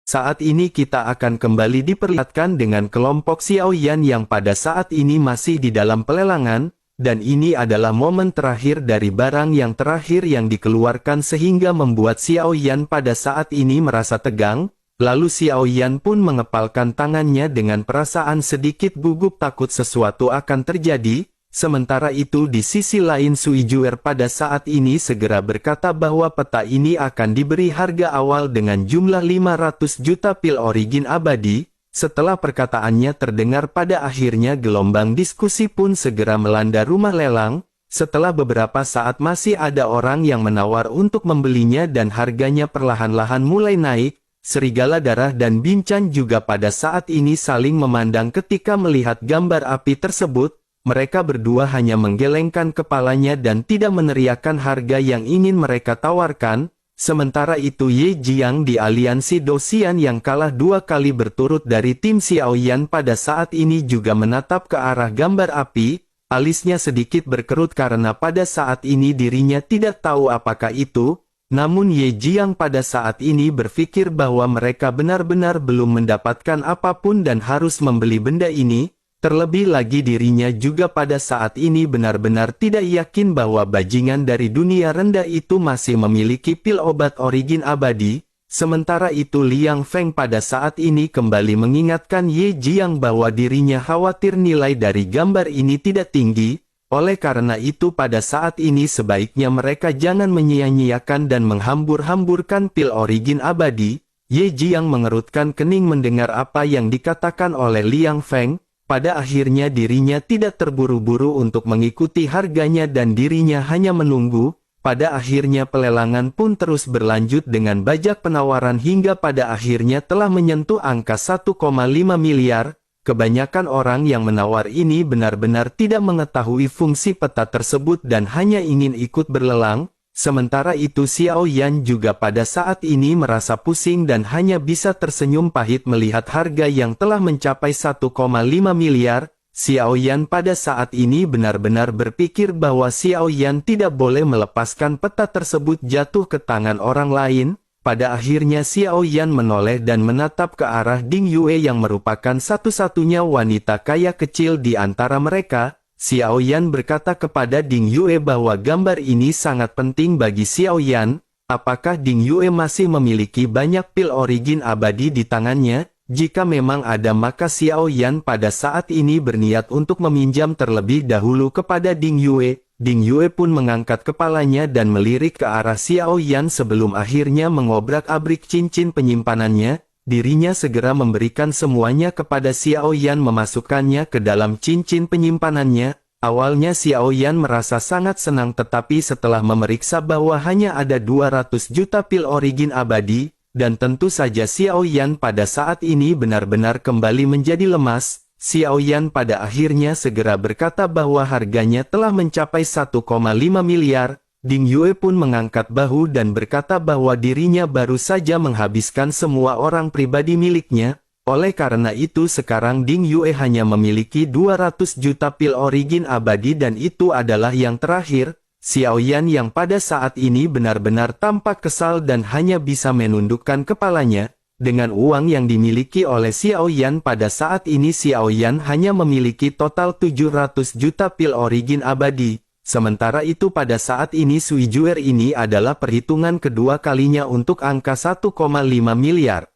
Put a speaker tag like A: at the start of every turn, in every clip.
A: Saat ini kita akan kembali diperlihatkan dengan kelompok Xiaoyan yang pada saat ini masih di dalam pelelangan, dan ini adalah momen terakhir dari barang yang terakhir yang dikeluarkan sehingga membuat Xiaoyan pada saat ini merasa tegang. Lalu Xiaoyan pun mengepalkan tangannya dengan perasaan sedikit gugup takut sesuatu akan terjadi. Sementara itu di sisi lain Sui Juer pada saat ini segera berkata bahwa peta ini akan diberi harga awal dengan jumlah 500 juta pil origin abadi. Setelah perkataannya terdengar pada akhirnya gelombang diskusi pun segera melanda rumah lelang. Setelah beberapa saat masih ada orang yang menawar untuk membelinya dan harganya perlahan-lahan mulai naik. Serigala Darah dan Bincang juga pada saat ini saling memandang ketika melihat gambar api tersebut. Mereka berdua hanya menggelengkan kepalanya dan tidak meneriakkan harga yang ingin mereka tawarkan. Sementara itu Ye Jiang di aliansi Dosian yang kalah 2 kali berturut dari tim Xiaoyan pada saat ini juga menatap ke arah gambar api. Alisnya sedikit berkerut karena pada saat ini dirinya tidak tahu apakah itu. Namun Ye Jiang pada saat ini berpikir bahwa mereka benar-benar belum mendapatkan apapun dan harus membeli benda ini. Terlebih lagi dirinya juga pada saat ini benar-benar tidak yakin bahwa bajingan dari dunia rendah itu masih memiliki pil obat origin abadi. Sementara itu Liang Feng pada saat ini kembali mengingatkan Ye Jiang bahwa dirinya khawatir nilai dari gambar ini tidak tinggi. Oleh karena itu pada saat ini sebaiknya mereka jangan menyia-nyiakan dan menghambur-hamburkan pil origin abadi. Ye Jiang mengerutkan kening mendengar apa yang dikatakan oleh Liang Feng. Pada akhirnya dirinya tidak terburu-buru untuk mengikuti harganya dan dirinya hanya menunggu. Pada akhirnya pelelangan pun terus berlanjut dengan bajak penawaran hingga pada akhirnya telah menyentuh angka 1,5 miliar. Kebanyakan orang yang menawar ini benar-benar tidak mengetahui fungsi peta tersebut dan hanya ingin ikut berlelang. Sementara itu Xiaoyan juga pada saat ini merasa pusing dan hanya bisa tersenyum pahit melihat harga yang telah mencapai 1,5 miliar. Xiaoyan pada saat ini benar-benar berpikir bahwa Xiaoyan tidak boleh melepaskan peta tersebut jatuh ke tangan orang lain. Pada akhirnya Xiaoyan menoleh dan menatap ke arah Ding Yue yang merupakan satu-satunya wanita kaya kecil di antara mereka. Xiaoyan berkata kepada Ding Yue bahwa gambar ini sangat penting bagi Xiaoyan. Apakah Ding Yue masih memiliki banyak pil origin abadi di tangannya? Jika memang ada maka Xiaoyan pada saat ini berniat untuk meminjam terlebih dahulu kepada Ding Yue. Ding Yue pun mengangkat kepalanya dan melirik ke arah Xiaoyan sebelum akhirnya mengobrak-abrik cincin penyimpanannya. Dirinya segera memberikan semuanya kepada Xiaoyan memasukkannya ke dalam cincin penyimpanannya. Awalnya Xiaoyan merasa sangat senang tetapi setelah memeriksa bahwa hanya ada 200 juta pil origin abadi, dan tentu saja Xiaoyan pada saat ini benar-benar kembali menjadi lemas. Xiaoyan pada akhirnya segera berkata bahwa harganya telah mencapai 1,5 miliar. Ding Yue pun mengangkat bahu dan berkata bahwa dirinya baru saja menghabiskan semua orang pribadi miliknya. Oleh karena itu sekarang Ding Yue hanya memiliki 200 juta pil origin abadi dan itu adalah yang terakhir. Xiaoyan yang pada saat ini benar-benar tampak kesal dan hanya bisa menundukkan kepalanya. Dengan uang yang dimiliki oleh Xiaoyan pada saat ini Xiaoyan hanya memiliki total 700 juta pil origin abadi. Sementara itu pada saat ini Sui Juer ini adalah perhitungan kedua kalinya untuk angka 1,5 miliar.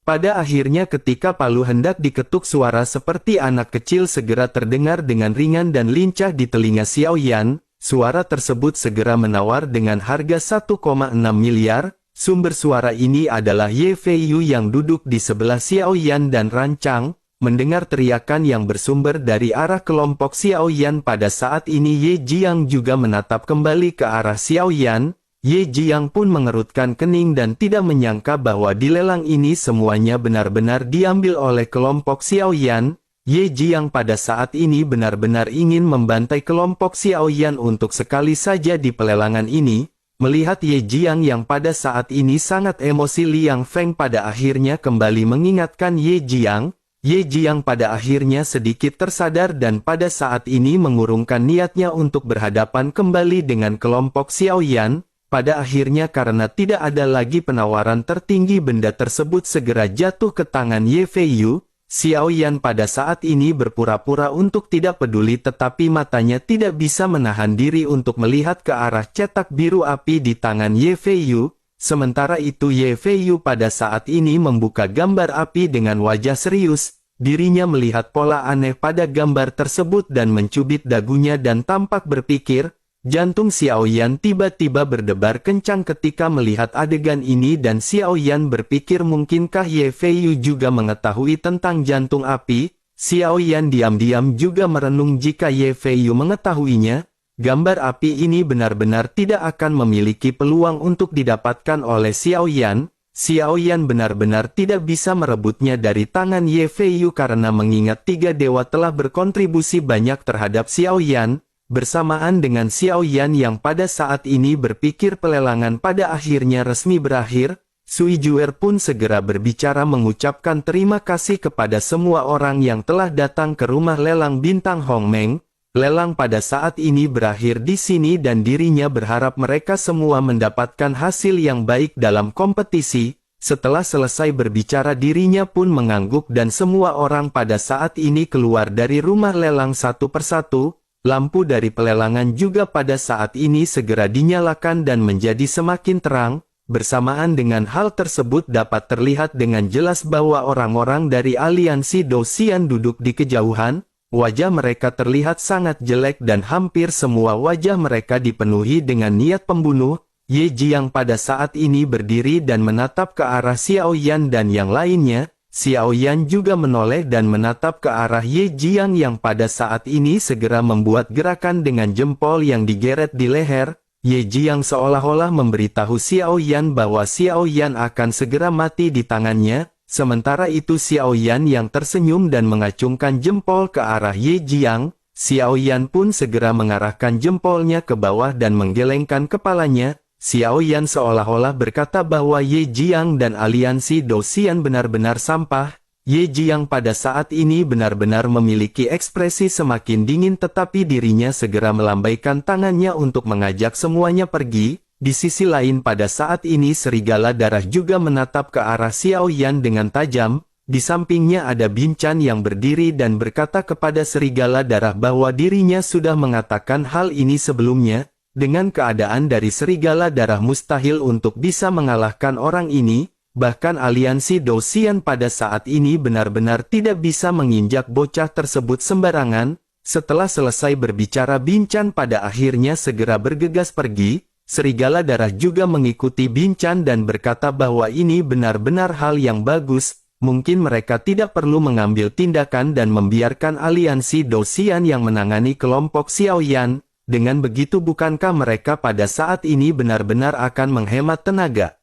A: Pada akhirnya ketika palu hendak diketuk suara seperti anak kecil segera terdengar dengan ringan dan lincah di telinga Xiaoyan. Suara tersebut segera menawar dengan harga 1,6 miliar. Sumber suara ini adalah Ye Feiyu yang duduk di sebelah Xiaoyan dan Rancang. Mendengar teriakan yang bersumber dari arah kelompok Xiaoyan pada saat ini Ye Jiang juga menatap kembali ke arah Xiaoyan. Ye Jiang pun mengerutkan kening dan tidak menyangka bahwa di lelang ini semuanya benar-benar diambil oleh kelompok Xiaoyan. Ye Jiang pada saat ini benar-benar ingin membantai kelompok Xiaoyan untuk sekali saja di pelelangan ini. Melihat Ye Jiang yang pada saat ini sangat emosi, Liang Feng pada akhirnya kembali mengingatkan Ye Jiang. Ye Jiang pada akhirnya sedikit tersadar dan pada saat ini mengurungkan niatnya untuk berhadapan kembali dengan kelompok Xiaoyan. Pada akhirnya karena tidak ada lagi penawaran tertinggi, benda tersebut segera jatuh ke tangan Ye Feiyu. Xiao Yan pada saat ini berpura-pura untuk tidak peduli, tetapi matanya tidak bisa menahan diri untuk melihat ke arah cetak biru api di tangan Ye Feiyu. Sementara itu Ye Feiyu pada saat ini membuka gambar api dengan wajah serius. Dirinya melihat pola aneh pada gambar tersebut dan mencubit dagunya dan tampak berpikir. Jantung Xiao Yan tiba-tiba berdebar kencang ketika melihat adegan ini dan Xiao Yan berpikir mungkinkah Ye Feiyu juga mengetahui tentang jantung api. Xiao Yan diam-diam juga merenung jika Ye Feiyu mengetahuinya. Gambar api ini benar-benar tidak akan memiliki peluang untuk didapatkan oleh Xiao Yan. Xiao Yan benar-benar tidak bisa merebutnya dari tangan Ye Feiyu karena mengingat tiga dewa telah berkontribusi banyak terhadap Xiao Yan. Bersamaan dengan Xiao Yan yang pada saat ini berpikir pelelangan pada akhirnya resmi berakhir, Sui Juer pun segera berbicara mengucapkan terima kasih kepada semua orang yang telah datang ke rumah lelang bintang Hongmeng. Lelang pada saat ini berakhir di sini dan dirinya berharap mereka semua mendapatkan hasil yang baik dalam kompetisi. Setelah selesai berbicara dirinya pun mengangguk dan semua orang pada saat ini keluar dari rumah lelang satu persatu. Lampu dari pelelangan juga pada saat ini segera dinyalakan dan menjadi semakin terang. Bersamaan dengan hal tersebut dapat terlihat dengan jelas bahwa orang-orang dari aliansi Dosian duduk di kejauhan. Wajah mereka terlihat sangat jelek dan hampir semua wajah mereka dipenuhi dengan niat pembunuh. Ye Jiang pada saat ini berdiri dan menatap ke arah Xiao Yan dan yang lainnya. Xiao Yan juga menoleh dan menatap ke arah Ye Jiang yang pada saat ini segera membuat gerakan dengan jempol yang digeret di leher. Ye Jiang seolah-olah memberitahu Xiao Yan bahwa Xiao Yan akan segera mati di tangannya. Sementara itu Xiao Yan yang tersenyum dan mengacungkan jempol ke arah Ye Jiang. Xiao Yan pun segera mengarahkan jempolnya ke bawah dan menggelengkan kepalanya. Xiao Yan seolah-olah berkata bahwa Ye Jiang dan aliansi Dosian benar-benar sampah. Ye Jiang pada saat ini benar-benar memiliki ekspresi semakin dingin tetapi dirinya segera melambaikan tangannya untuk mengajak semuanya pergi. Di sisi lain pada saat ini serigala darah juga menatap ke arah Xiao Yan dengan tajam. Di sampingnya ada Bin Chan yang berdiri dan berkata kepada serigala darah bahwa dirinya sudah mengatakan hal ini sebelumnya. Dengan keadaan dari serigala darah mustahil untuk bisa mengalahkan orang ini, bahkan aliansi Dosian pada saat ini benar-benar tidak bisa menginjak bocah tersebut sembarangan. Setelah selesai berbicara Bin Chan pada akhirnya segera bergegas pergi. Serigala darah juga mengikuti Bin Chan dan berkata bahwa ini benar-benar hal yang bagus. Mungkin mereka tidak perlu mengambil tindakan dan membiarkan aliansi Dosian yang menangani kelompok Xiao Yan. Dengan begitu bukankah mereka pada saat ini benar-benar akan menghemat tenaga?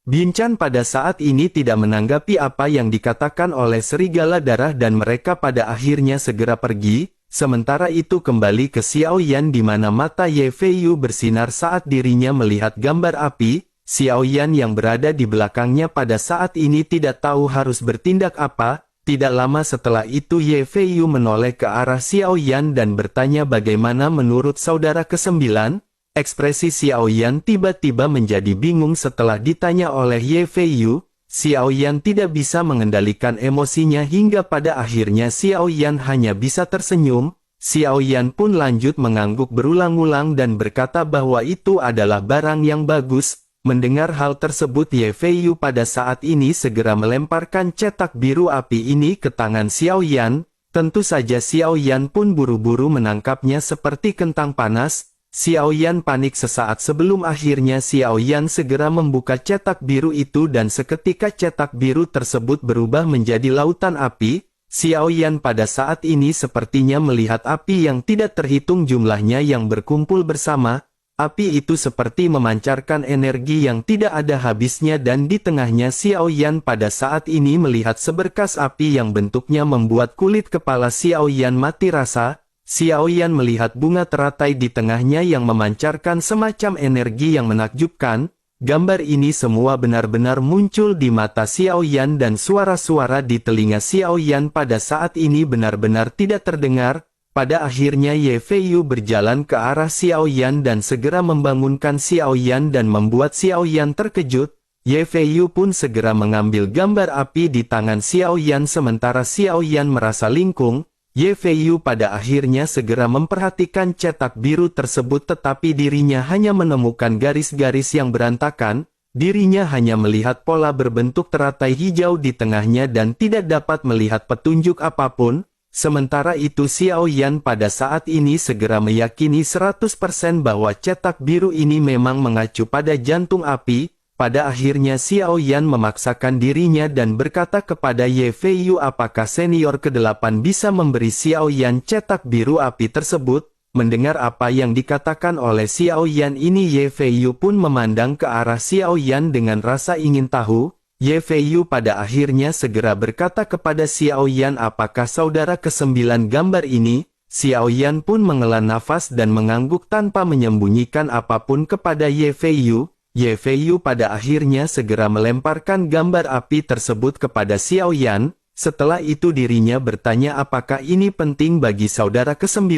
A: Bin Chan pada saat ini tidak menanggapi apa yang dikatakan oleh serigala darah dan mereka pada akhirnya segera pergi. Sementara itu kembali ke Xiao Yan di mana mata Ye Feiyu bersinar saat dirinya melihat gambar api. Xiao Yan yang berada di belakangnya pada saat ini tidak tahu harus bertindak apa. Tidak lama setelah itu Ye Feiyu menoleh ke arah Xiao Yan dan bertanya bagaimana menurut saudara ke-9. Ekspresi Xiao Yan tiba-tiba menjadi bingung setelah ditanya oleh Ye Feiyu. Xiao Yan tidak bisa mengendalikan emosinya hingga pada akhirnya Xiao Yan hanya bisa tersenyum. Xiao Yan pun lanjut mengangguk berulang-ulang dan berkata bahwa itu adalah barang yang bagus. Mendengar hal tersebut Ye Feiyu pada saat ini segera melemparkan cetak biru api ini ke tangan Xiao Yan. Tentu saja Xiao Yan pun buru-buru menangkapnya seperti kentang panas. Xiao Yan panik sesaat sebelum akhirnya Xiao Yan segera membuka cetak biru itu dan seketika cetak biru tersebut berubah menjadi lautan api. Xiao Yan pada saat ini sepertinya melihat api yang tidak terhitung jumlahnya yang berkumpul bersama. Api itu seperti memancarkan energi yang tidak ada habisnya dan di tengahnya Xiao Yan pada saat ini melihat seberkas api yang bentuknya membuat kulit kepala Xiao Yan mati rasa. Xiao Yan melihat bunga teratai di tengahnya yang memancarkan semacam energi yang menakjubkan. Gambar ini semua benar-benar muncul di mata Xiao Yan dan suara-suara di telinga Xiao Yan pada saat ini benar-benar tidak terdengar. Pada akhirnya Ye Feiyu berjalan ke arah Xiao Yan dan segera membangunkan Xiao Yan dan membuat Xiao Yan terkejut. Ye Feiyu pun segera mengambil gambar api di tangan Xiao Yan sementara Xiao Yan merasa lingkung. Ye Feiyu pada akhirnya segera memperhatikan cetak biru tersebut tetapi dirinya hanya menemukan garis-garis yang berantakan. Dirinya hanya melihat pola berbentuk teratai hijau di tengahnya dan tidak dapat melihat petunjuk apapun. Sementara itu Xiao Yan pada saat ini segera meyakini 100% bahwa cetak biru ini memang mengacu pada jantung api. Pada akhirnya Xiao Yan memaksakan dirinya dan berkata kepada Ye Feiyu apakah senior ke-8 bisa memberi Xiao Yan cetak biru api tersebut. Mendengar apa yang dikatakan oleh Xiao Yan ini Ye Feiyu pun memandang ke arah Xiao Yan dengan rasa ingin tahu. Ye Feiyu pada akhirnya segera berkata kepada Xiao Yan apakah saudara ke-9 gambar ini. Xiao Yan pun menghela nafas dan mengangguk tanpa menyembunyikan apapun kepada Ye Feiyu. Ye Feiyu pada akhirnya segera melemparkan gambar api tersebut kepada Xiao Yan. Setelah itu dirinya bertanya apakah ini penting bagi saudara ke-9.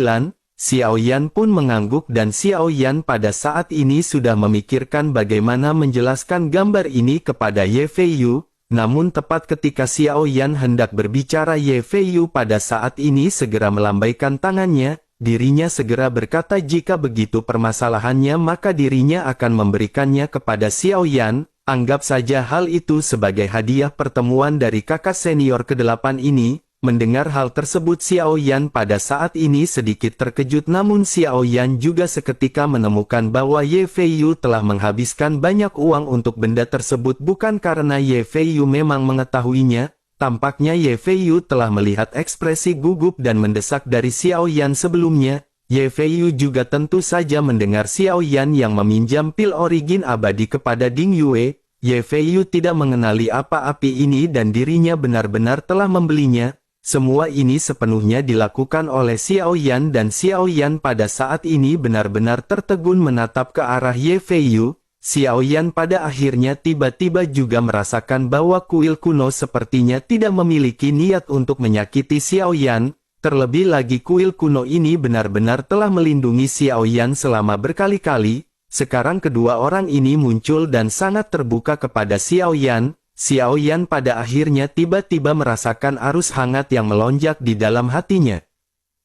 A: Xiao Yan pun mengangguk dan Xiao Yan pada saat ini sudah memikirkan bagaimana menjelaskan gambar ini kepada Ye Feiyu. Namun tepat ketika Xiao Yan hendak berbicara Ye Feiyu pada saat ini segera melambaikan tangannya. Dirinya segera berkata jika begitu permasalahannya maka dirinya akan memberikannya kepada Xiao Yan. Anggap saja hal itu sebagai hadiah pertemuan dari kakak senior ke-8 ini. Mendengar hal tersebut Xiao Yan pada saat ini sedikit terkejut namun Xiao Yan juga seketika menemukan bahwa Ye Feiyu telah menghabiskan banyak uang untuk benda tersebut bukan karena Ye Feiyu memang mengetahuinya. Tampaknya Ye Feiyu telah melihat ekspresi gugup dan mendesak dari Xiao Yan sebelumnya. Ye Feiyu juga tentu saja mendengar Xiao Yan yang meminjam pil origin abadi kepada Ding Yue. Ye Feiyu tidak mengenali apa api ini dan dirinya benar-benar telah membelinya. Semua ini sepenuhnya dilakukan oleh Xiao Yan dan Xiao Yan pada saat ini benar-benar tertegun menatap ke arah Ye Feiyu. Xiao Yan pada akhirnya tiba-tiba juga merasakan bahwa kuil kuno sepertinya tidak memiliki niat untuk menyakiti Xiao Yan. Terlebih lagi kuil kuno ini benar-benar telah melindungi Xiao Yan selama berkali-kali. Sekarang kedua orang ini muncul dan sangat terbuka kepada Xiao Yan. Xiao Yan pada akhirnya tiba-tiba merasakan arus hangat yang melonjak di dalam hatinya.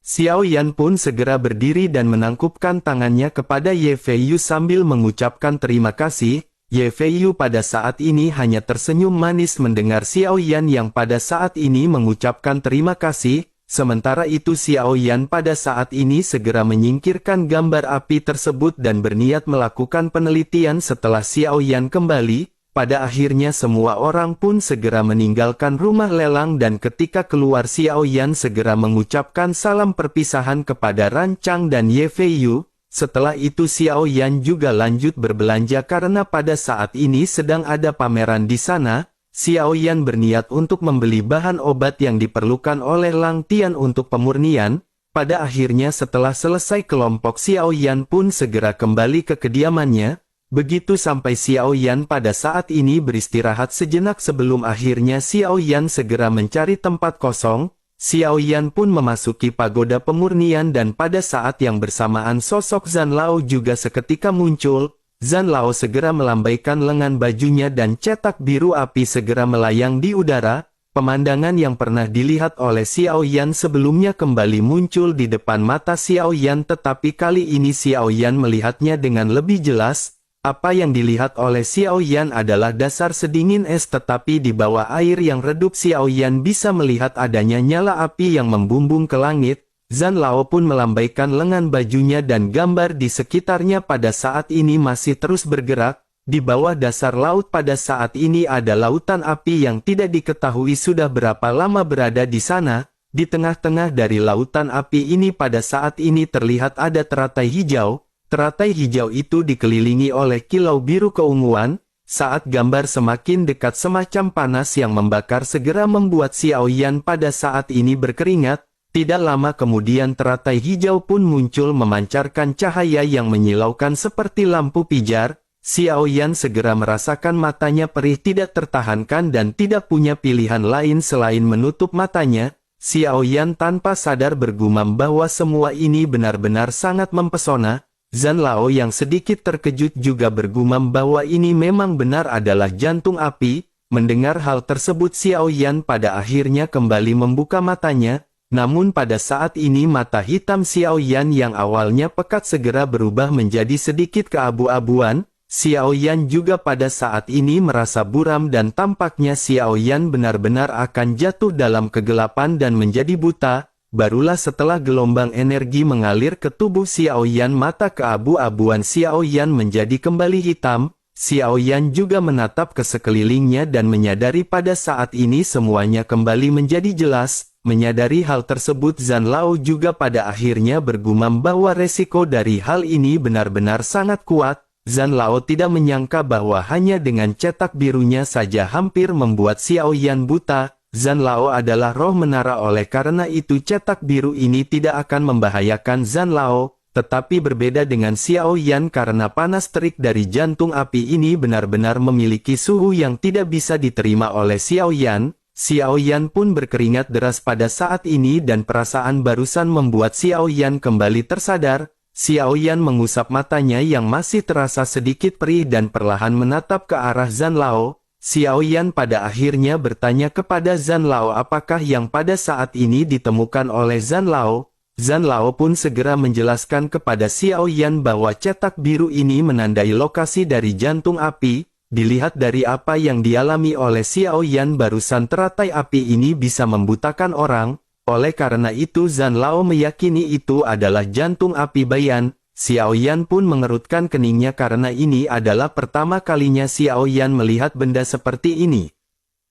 A: Xiao Yan pun segera berdiri dan menangkupkan tangannya kepada Ye Feiyu sambil mengucapkan terima kasih. Ye Feiyu pada saat ini hanya tersenyum manis mendengar Xiao Yan yang pada saat ini mengucapkan terima kasih. Sementara itu Xiao Yan pada saat ini segera menyingkirkan gambar api tersebut dan berniat melakukan penelitian setelah Xiao Yan kembali. Pada akhirnya semua orang pun segera meninggalkan rumah lelang dan ketika keluar Xiao Yan segera mengucapkan salam perpisahan kepada Ran Chang dan Ye Feiyu. Setelah itu Xiao Yan juga lanjut berbelanja karena pada saat ini sedang ada pameran di sana. Xiao Yan berniat untuk membeli bahan obat yang diperlukan oleh Lang Tian untuk pemurnian. Pada akhirnya setelah selesai kelompok Xiao Yan pun segera kembali ke kediamannya. Begitu sampai Xiao Yan pada saat ini beristirahat sejenak sebelum akhirnya Xiao Yan segera mencari tempat kosong. Xiao Yan pun memasuki pagoda pemurnian dan pada saat yang bersamaan sosok Zhan Lao juga seketika muncul. Zhan Lao segera melambaikan lengan bajunya dan cetak biru api segera melayang di udara. Pemandangan yang pernah dilihat oleh Xiao Yan sebelumnya kembali muncul di depan mata Xiao Yan tetapi kali ini Xiao Yan melihatnya dengan lebih jelas. Apa yang dilihat oleh Xiao Yan adalah dasar sedingin es tetapi di bawah air yang redup Xiao Yan bisa melihat adanya nyala api yang membumbung ke langit. Zhan Lao pun melambaikan lengan bajunya dan gambar di sekitarnya pada saat ini masih terus bergerak. Di bawah dasar laut pada saat ini ada lautan api yang tidak diketahui sudah berapa lama berada di sana. Di tengah-tengah dari lautan api ini pada saat ini terlihat ada teratai hijau. Teratai hijau itu dikelilingi oleh kilau biru keunguan. Saat gambar semakin dekat semacam panas yang membakar segera membuat Xiao Yan pada saat ini berkeringat. Tidak lama kemudian teratai hijau pun muncul memancarkan cahaya yang menyilaukan seperti lampu pijar. Xiao Yan segera merasakan matanya perih tidak tertahankan dan tidak punya pilihan lain selain menutup matanya. Xiao Yan tanpa sadar bergumam bahwa semua ini benar-benar sangat mempesona. Zhan Lao yang sedikit terkejut juga bergumam bahwa ini memang benar adalah jantung api. Mendengar hal tersebut Xiao Yan pada akhirnya kembali membuka matanya. Namun pada saat ini mata hitam Xiao Yan yang awalnya pekat segera berubah menjadi sedikit keabu-abuan. Xiao Yan juga pada saat ini merasa buram dan tampaknya Xiao Yan benar-benar akan jatuh dalam kegelapan dan menjadi buta. Barulah setelah gelombang energi mengalir ke tubuh Xiao Yan mata keabu-abuan Xiao Yan menjadi kembali hitam. Xiao Yan juga menatap ke sekelilingnya dan menyadari pada saat ini semuanya kembali menjadi jelas. Menyadari hal tersebut Zhan Lao juga pada akhirnya bergumam bahwa resiko dari hal ini benar-benar sangat kuat. Zhan Lao tidak menyangka bahwa hanya dengan cetak birunya saja hampir membuat Xiao Yan buta. Zhan Lao adalah roh menara oleh karena itu cetak biru ini tidak akan membahayakan Zhan Lao. Tetapi berbeda dengan Xiao Yan karena panas terik dari jantung api ini benar-benar memiliki suhu yang tidak bisa diterima oleh Xiao Yan. Xiao Yan pun berkeringat deras pada saat ini dan perasaan barusan membuat Xiao Yan kembali tersadar. Xiao Yan mengusap matanya yang masih terasa sedikit perih dan perlahan menatap ke arah Zhan Lao. Xiao Yan pada akhirnya bertanya kepada Zhan Lao apakah yang pada saat ini ditemukan oleh Zhan Lao. Zhan Lao pun segera menjelaskan kepada Xiao Yan bahwa cetak biru ini menandai lokasi dari jantung api. Dilihat dari apa yang dialami oleh Xiao Yan barusan teratai api ini bisa membutakan orang. Oleh karena itu Zhan Lao meyakini itu adalah jantung api Bayan. Xiao Yan pun mengerutkan keningnya karena ini adalah pertama kalinya Xiao Yan melihat benda seperti ini.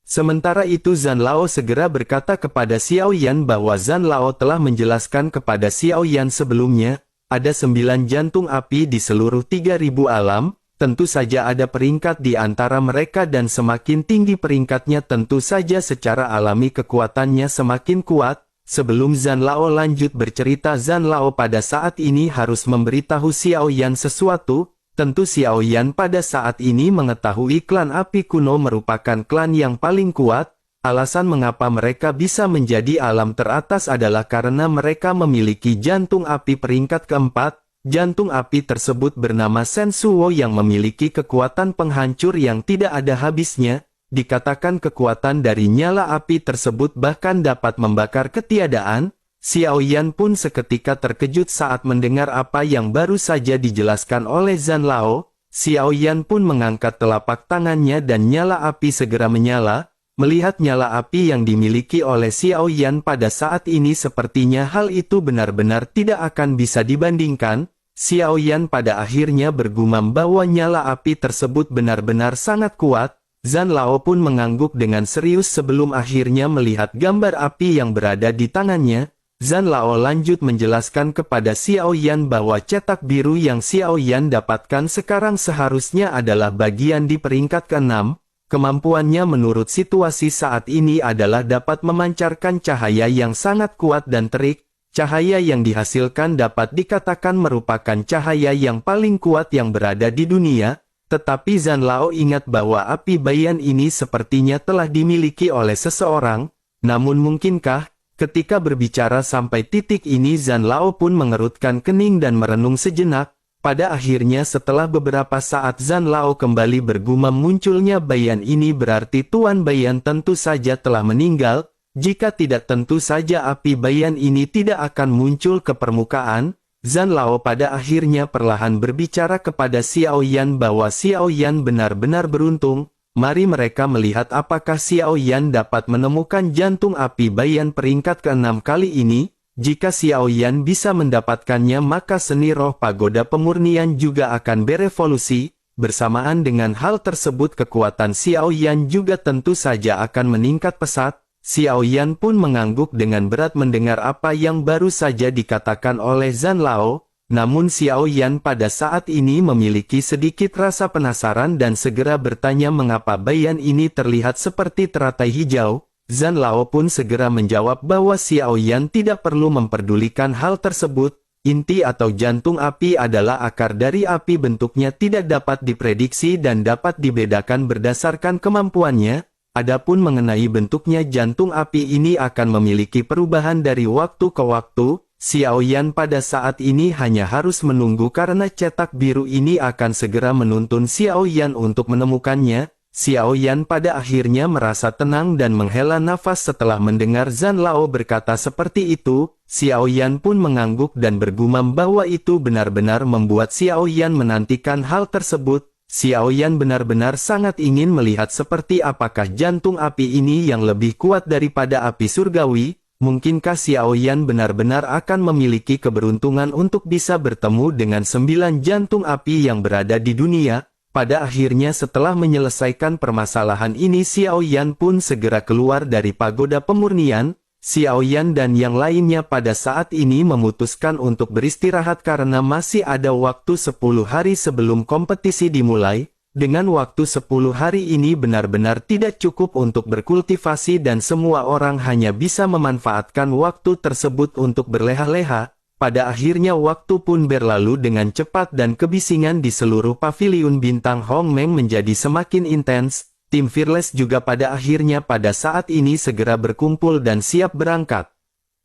A: Sementara itu Zhan Lao segera berkata kepada Xiao Yan bahwa Zhan Lao telah menjelaskan kepada Xiao Yan sebelumnya, ada 9 jantung api di seluruh 3000 alam, tentu saja ada peringkat di antara mereka dan semakin tinggi peringkatnya tentu saja secara alami kekuatannya semakin kuat. Sebelum Zhan Lao lanjut bercerita Zhan Lao pada saat ini harus memberitahu Xiao Yan sesuatu. Tentu Xiao Yan pada saat ini mengetahui klan api kuno merupakan klan yang paling kuat. Alasan mengapa mereka bisa menjadi alam teratas adalah karena mereka memiliki jantung api peringkat keempat. Jantung api tersebut bernama Sensuo yang memiliki kekuatan penghancur yang tidak ada habisnya. Dikatakan kekuatan dari nyala api tersebut bahkan dapat membakar ketiadaan. Xiao Yan pun seketika terkejut saat mendengar apa yang baru saja dijelaskan oleh Zhan Lao. Xiao Yan pun mengangkat telapak tangannya dan nyala api segera menyala. Melihat nyala api yang dimiliki oleh Xiao Yan pada saat ini sepertinya hal itu benar-benar tidak akan bisa dibandingkan. Xiao Yan pada akhirnya bergumam bahwa nyala api tersebut benar-benar sangat kuat. Zhan Lao pun mengangguk dengan serius sebelum akhirnya melihat gambar api yang berada di tangannya. Zhan Lao lanjut menjelaskan kepada Xiao Yan bahwa cetak biru yang Xiao Yan dapatkan sekarang seharusnya adalah bagian di peringkat ke-6. Kemampuannya menurut situasi saat ini adalah dapat memancarkan cahaya yang sangat kuat dan terik. Cahaya yang dihasilkan dapat dikatakan merupakan cahaya yang paling kuat yang berada di dunia. Tetapi Zhan Lao ingat bahwa api Bayan ini sepertinya telah dimiliki oleh seseorang. Namun mungkinkah? Ketika berbicara sampai titik ini Zhan Lao pun mengerutkan kening dan merenung sejenak. Pada akhirnya setelah beberapa saat Zhan Lao kembali bergumam munculnya Bayan ini berarti Tuan Bayan tentu saja telah meninggal. Jika tidak tentu saja api Bayan ini tidak akan muncul ke permukaan. Zhan Lao pada akhirnya perlahan berbicara kepada Xiao Yan bahwa Xiao Yan benar-benar beruntung. Mari mereka melihat apakah Xiao Yan dapat menemukan jantung api Bayan peringkat ke-6 kali ini. Jika Xiao Yan bisa mendapatkannya maka seni roh pagoda pemurnian juga akan berevolusi. Bersamaan dengan hal tersebut kekuatan Xiao Yan juga tentu saja akan meningkat pesat. Xiao Yan pun mengangguk dengan berat mendengar apa yang baru saja dikatakan oleh Zhan Lao. Namun Xiao Yan pada saat ini memiliki sedikit rasa penasaran dan segera bertanya mengapa Bayan ini terlihat seperti teratai hijau. Zhan Lao pun segera menjawab bahwa Xiao Yan tidak perlu memperdulikan hal tersebut. Inti atau jantung api adalah akar dari api, bentuknya tidak dapat diprediksi dan dapat dibedakan berdasarkan kemampuannya. Adapun mengenai bentuknya jantung api ini akan memiliki perubahan dari waktu ke waktu. Xiao Yan pada saat ini hanya harus menunggu karena cetak biru ini akan segera menuntun Xiao Yan untuk menemukannya. Xiao Yan pada akhirnya merasa tenang dan menghela nafas setelah mendengar Zhan Lao berkata seperti itu. Xiao Yan pun mengangguk dan bergumam bahwa itu benar-benar membuat Xiao Yan menantikan hal tersebut. Xiao Yan benar-benar sangat ingin melihat seperti apakah jantung api ini yang lebih kuat daripada api surgawi. Mungkinkah Xiao Yan benar-benar akan memiliki keberuntungan untuk bisa bertemu dengan 9 jantung api yang berada di dunia? Pada akhirnya setelah menyelesaikan permasalahan ini Xiao Yan pun segera keluar dari pagoda pemurnian. Xiao Yan dan yang lainnya pada saat ini memutuskan untuk beristirahat karena masih ada waktu 10 hari sebelum kompetisi dimulai. Dengan waktu 10 hari ini benar-benar tidak cukup untuk berkultivasi dan semua orang hanya bisa memanfaatkan waktu tersebut untuk berleha-leha. Pada akhirnya waktu pun berlalu dengan cepat dan kebisingan di seluruh paviliun bintang Hongmeng menjadi semakin intens. Tim Fearless juga pada akhirnya pada saat ini segera berkumpul dan siap berangkat.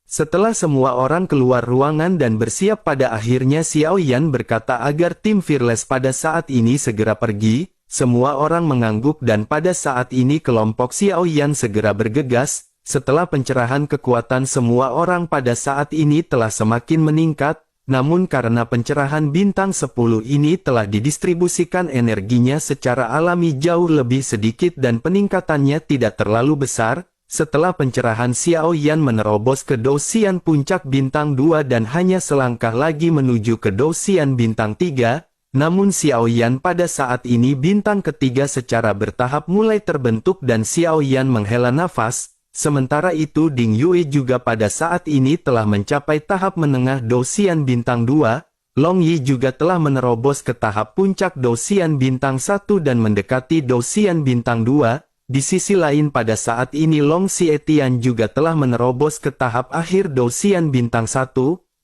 A: Setelah semua orang keluar ruangan dan bersiap pada akhirnya Xiao Yan berkata agar tim Fearless pada saat ini segera pergi. Semua orang mengangguk dan pada saat ini kelompok Xiao Yan segera bergegas. Setelah pencerahan kekuatan semua orang pada saat ini telah semakin meningkat. Namun karena pencerahan bintang 10 ini telah didistribusikan energinya secara alami jauh lebih sedikit dan peningkatannya tidak terlalu besar. Setelah pencerahan Xiao Yan menerobos ke Douxian puncak bintang 2 dan hanya selangkah lagi menuju ke Douxian bintang 3, namun Xiao Yan pada saat ini bintang ketiga secara bertahap mulai terbentuk dan Xiao Yan menghela nafas. Sementara itu Ding Yue juga pada saat ini telah mencapai tahap menengah Douxian bintang 2, Long Yi juga telah menerobos ke tahap puncak Douxian bintang 1 dan mendekati Douxian bintang 2. Di sisi lain pada saat ini Long Xietian juga telah menerobos ke tahap akhir Douxian bintang 1,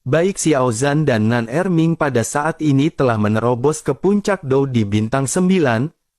A: baik Xiao Zhan dan Nan Erming pada saat ini telah menerobos ke puncak Dou di bintang 9,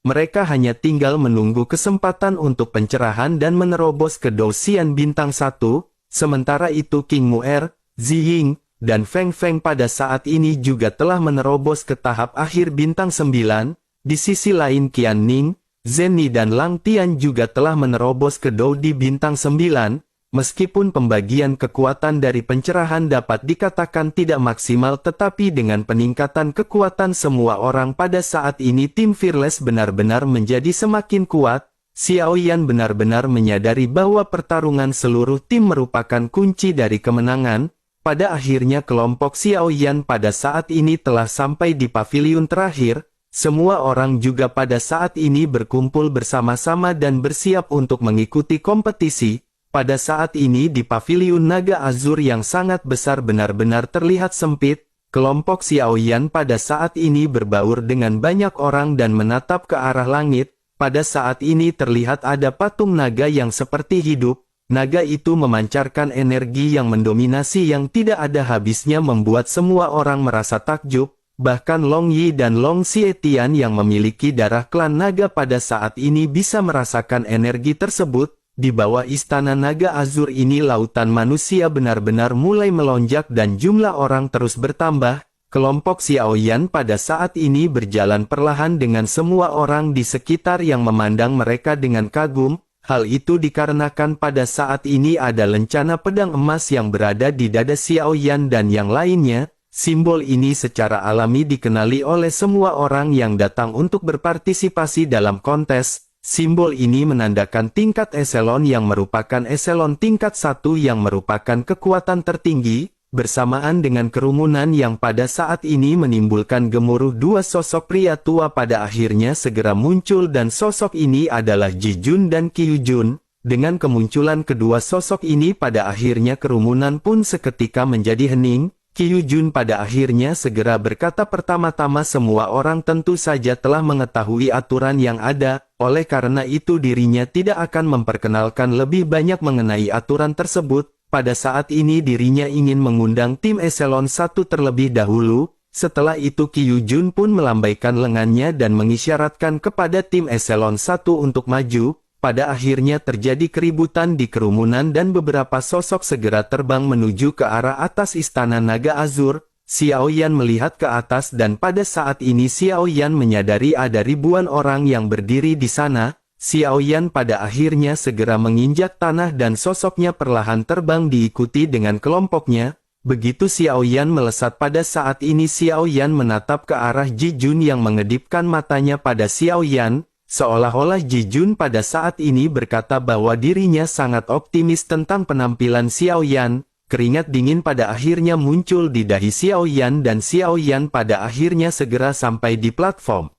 A: mereka hanya tinggal menunggu kesempatan untuk pencerahan dan menerobos ke Douxian bintang 1, sementara itu King Muer, Ziying, dan Feng Feng pada saat ini juga telah menerobos ke tahap akhir bintang 9, di sisi lain Qian Ning, Zhenni dan Lang Tian juga telah menerobos ke Dou di bintang 9, meskipun pembagian kekuatan dari pencerahan dapat dikatakan tidak maksimal tetapi dengan peningkatan kekuatan semua orang pada saat ini tim Fearless benar-benar menjadi semakin kuat. Xiao Yan benar-benar menyadari bahwa pertarungan seluruh tim merupakan kunci dari kemenangan. Pada akhirnya kelompok Xiao Yan pada saat ini telah sampai di paviliun terakhir. Semua orang juga pada saat ini berkumpul bersama-sama dan bersiap untuk mengikuti kompetisi. Pada saat ini di paviliun naga azur yang sangat besar benar-benar terlihat sempit. Kelompok Xiao Yan pada saat ini berbaur dengan banyak orang dan menatap ke arah langit. Pada saat ini terlihat ada patung naga yang seperti hidup. Naga itu memancarkan energi yang mendominasi yang tidak ada habisnya membuat semua orang merasa takjub. Bahkan Long Yi dan Long Xietian yang memiliki darah klan naga pada saat ini bisa merasakan energi tersebut. Di bawah istana naga azur ini lautan manusia benar-benar mulai melonjak dan jumlah orang terus bertambah. Kelompok Xiao Yan pada saat ini berjalan perlahan dengan semua orang di sekitar yang memandang mereka dengan kagum. Hal itu dikarenakan pada saat ini ada lencana pedang emas yang berada di dada Xiao Yan dan yang lainnya. Simbol ini secara alami dikenali oleh semua orang yang datang untuk berpartisipasi dalam kontes. Simbol ini menandakan tingkat eselon yang merupakan eselon tingkat 1 yang merupakan kekuatan tertinggi, bersamaan dengan kerumunan yang pada saat ini menimbulkan gemuruh dua sosok pria tua pada akhirnya segera muncul dan sosok ini adalah Ji Jun dan Qiu Jun. Dengan kemunculan kedua sosok ini pada akhirnya kerumunan pun seketika menjadi hening. Qiu Jun pada akhirnya segera berkata pertama-tama semua orang tentu saja telah mengetahui aturan yang ada, oleh karena itu dirinya tidak akan memperkenalkan lebih banyak mengenai aturan tersebut. Pada saat ini dirinya ingin mengundang tim eselon 1 terlebih dahulu. Setelah itu Qiu Jun pun melambaikan lengannya dan mengisyaratkan kepada tim eselon 1 untuk maju. pada akhirnya terjadi keributan di kerumunan dan beberapa sosok segera terbang menuju ke arah atas istana naga Azur. Xiao Yan melihat ke atas dan pada saat ini Xiao Yan menyadari ada ribuan orang yang berdiri di sana. Xiao Yan pada akhirnya segera menginjak tanah dan sosoknya perlahan terbang diikuti dengan kelompoknya. Begitu Xiao Yan melesat pada saat ini Xiao Yan menatap ke arah Ji Jun yang mengedipkan matanya pada Xiao Yan. Seolah-olah Ji Jun pada saat ini berkata bahwa dirinya sangat optimis tentang penampilan Xiao Yan. Keringat dingin pada akhirnya muncul di dahi Xiao Yan dan Xiao Yan pada akhirnya segera sampai di platform.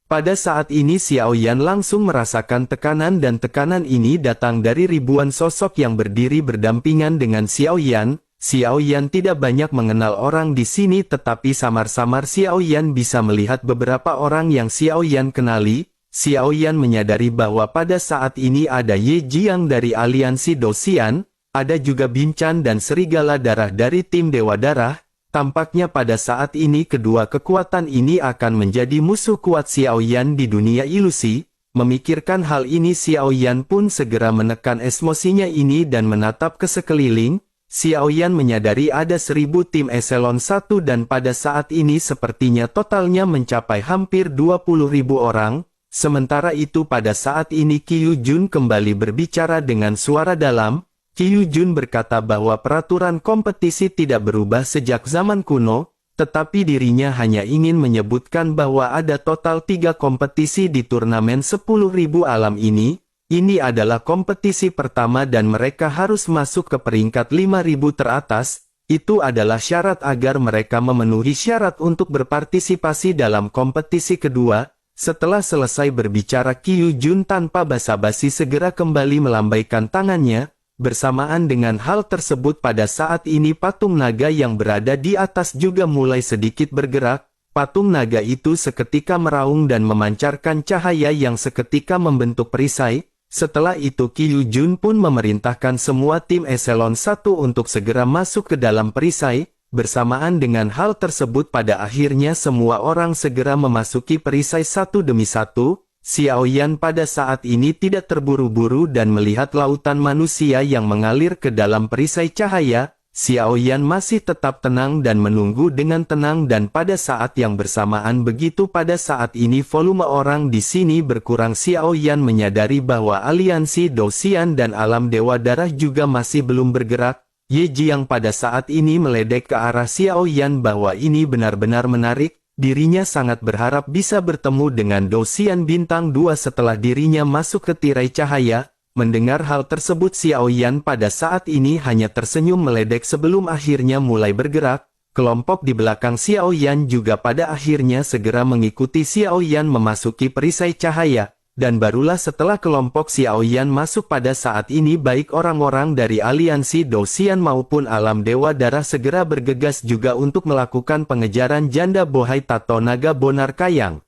A: Pada saat ini Xiao Yan langsung merasakan tekanan dan tekanan ini datang dari ribuan sosok yang berdiri berdampingan dengan Xiao Yan. Xiao Yan tidak banyak mengenal orang di sini tetapi samar-samar Xiao Yan bisa melihat beberapa orang yang Xiao Yan kenali. Xiao Yan menyadari bahwa pada saat ini ada Ye Jiang dari aliansi Dosian. Ada juga Binchan dan Serigala Darah dari tim Dewa Darah. Tampaknya pada saat ini kedua kekuatan ini akan menjadi musuh kuat Xiao Yan di dunia ilusi. Memikirkan hal ini Xiao Yan pun segera menekan emosinya ini dan menatap ke sekeliling. Xiao Yan menyadari ada 1000 tim eselon 1 dan pada saat ini sepertinya totalnya mencapai hampir 20.000 orang. Sementara itu pada saat ini Qiu Jun kembali berbicara dengan suara dalam. Qiu Jun berkata bahwa peraturan kompetisi tidak berubah sejak zaman kuno, tetapi dirinya hanya ingin menyebutkan bahwa ada total 3 kompetisi di turnamen 10.000 alam ini. Ini adalah kompetisi pertama dan mereka harus masuk ke peringkat 5.000 teratas. Itu adalah syarat agar mereka memenuhi syarat untuk berpartisipasi dalam kompetisi kedua. Setelah selesai berbicara Qiu Jun tanpa basa-basi segera kembali melambaikan tangannya. Bersamaan dengan hal tersebut pada saat ini patung naga yang berada di atas juga mulai sedikit bergerak. Patung naga itu seketika meraung dan memancarkan cahaya yang seketika membentuk perisai. Setelah itu Qiu Jun pun memerintahkan semua tim eselon 1 untuk segera masuk ke dalam perisai. Bersamaan dengan hal tersebut pada akhirnya semua orang segera memasuki perisai satu demi satu. Xiao Yan pada saat ini tidak terburu-buru dan melihat lautan manusia yang mengalir ke dalam perisai cahaya. Xiao Yan masih tetap tenang dan menunggu dengan tenang dan pada saat yang bersamaan begitu pada saat ini volume orang di sini berkurang. Xiao Yan menyadari bahwa aliansi Dosian dan alam Dewa Darah juga masih belum bergerak. Ye Jiang pada saat ini meledek ke arah Xiao Yan bahwa ini benar-benar menarik. Dirinya sangat berharap bisa bertemu dengan Dosian Bintang 2 setelah dirinya masuk ke tirai cahaya. Mendengar hal tersebut Xiao Yan pada saat ini hanya tersenyum meledek sebelum akhirnya mulai bergerak. Kelompok di belakang Xiao Yan juga pada akhirnya segera mengikuti Xiao Yan memasuki perisai cahaya. Dan barulah setelah kelompok Xiao Yan masuk pada saat ini baik orang-orang dari aliansi Dosian maupun alam Dewa Darah segera bergegas juga untuk melakukan pengejaran janda bohai Tato Naga Bonar Kayang.